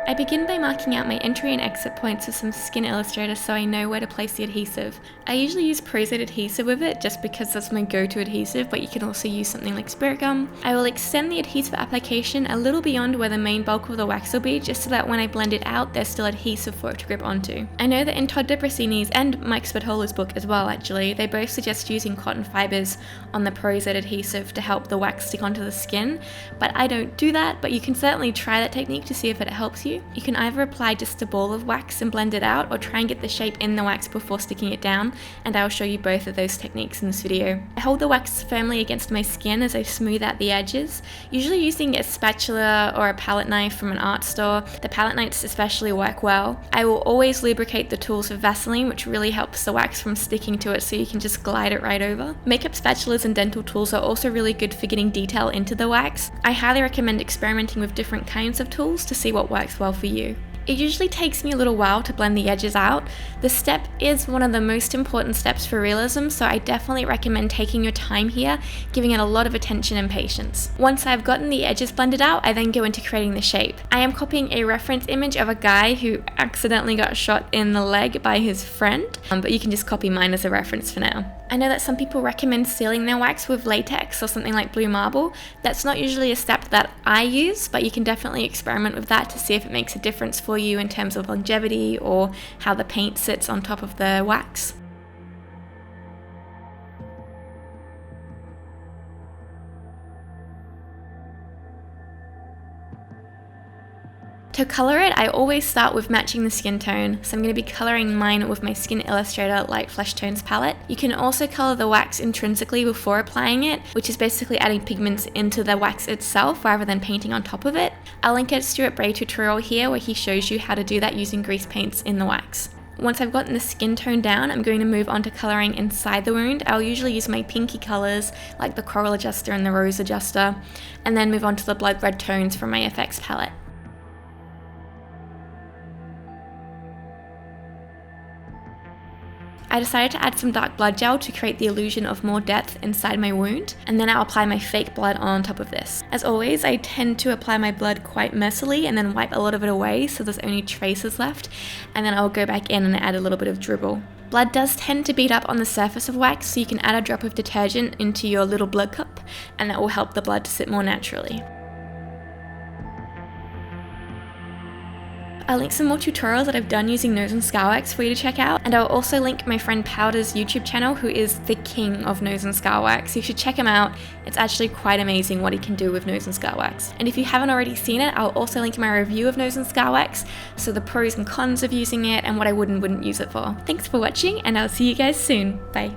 I begin by marking out my entry and exit points with some skin Illustrator so I know where to place the adhesive. I usually use Prozade adhesive with it just because that's my go-to adhesive, but you can also use something like spirit gum. I will extend the adhesive application a little beyond where the main bulk of the wax will be, just so that when I blend it out there's still adhesive for it to grip onto. I know that in Todd Debrasini's and Mike Spatola's book as well actually, they both suggest using cotton fibres on the Prozade adhesive to help the wax stick onto the skin, but I don't do that, but you can certainly try that technique to see if it helps you. You can either apply just a ball of wax and blend it out, or try and get the shape in the wax before sticking it down, and I'll show you both of those techniques in this video. I hold the wax firmly against my skin as I smooth out the edges, usually using a spatula or a palette knife from an art store. The palette knives especially work well. I will always lubricate the tools with Vaseline, which really helps the wax from sticking to it so you can just glide it right over. Makeup spatulas and dental tools are also really good for getting detail into the wax. I highly recommend experimenting with different kinds of tools to see what works well for you. It usually takes me a little while to blend the edges out. The step is one of the most important steps for realism, so I definitely recommend taking your time here, giving it a lot of attention and patience. Once I've gotten the edges blended out, I then go into creating the shape. I am copying a reference image of a guy who accidentally got shot in the leg by his friend, but you can just copy mine as a reference for now. I know that some people recommend sealing their wax with latex or something like blue marble. That's not usually a step that I use, but you can definitely experiment with that to see if it makes a difference for you in terms of longevity or how the paint sits on top of the wax. To colour it, I always start with matching the skin tone, so I'm going to be colouring mine with my Skin Illustrator Light Flesh Tones palette. You can also colour the wax intrinsically before applying it, which is basically adding pigments into the wax itself rather than painting on top of it. I'll link a Stuart Bray tutorial here where he shows you how to do that using grease paints in the wax. Once I've gotten the skin tone down, I'm going to move on to colouring inside the wound. I'll usually use my pinky colours like the Coral Adjuster and the Rose Adjuster, and then move on to the blood red tones from my FX palette. I decided to add some dark blood gel to create the illusion of more depth inside my wound, and then I'll apply my fake blood on top of this. As always, I tend to apply my blood quite messily and then wipe a lot of it away so there's only traces left, and then I'll go back in and add a little bit of dribble. Blood does tend to bead up on the surface of wax, so you can add a drop of detergent into your little blood cup, and that will help the blood to sit more naturally. I'll link some more tutorials that I've done using nose and scar wax for you to check out, and I'll also link my friend Powder's YouTube channel, who is the king of nose and scar wax. You should check him out. It's actually quite amazing what he can do with nose and scar wax. And if you haven't already seen it, I'll also link my review of nose and scar wax, so the pros and cons of using it and what I would and wouldn't use it for. Thanks for watching, and I'll see you guys soon. Bye.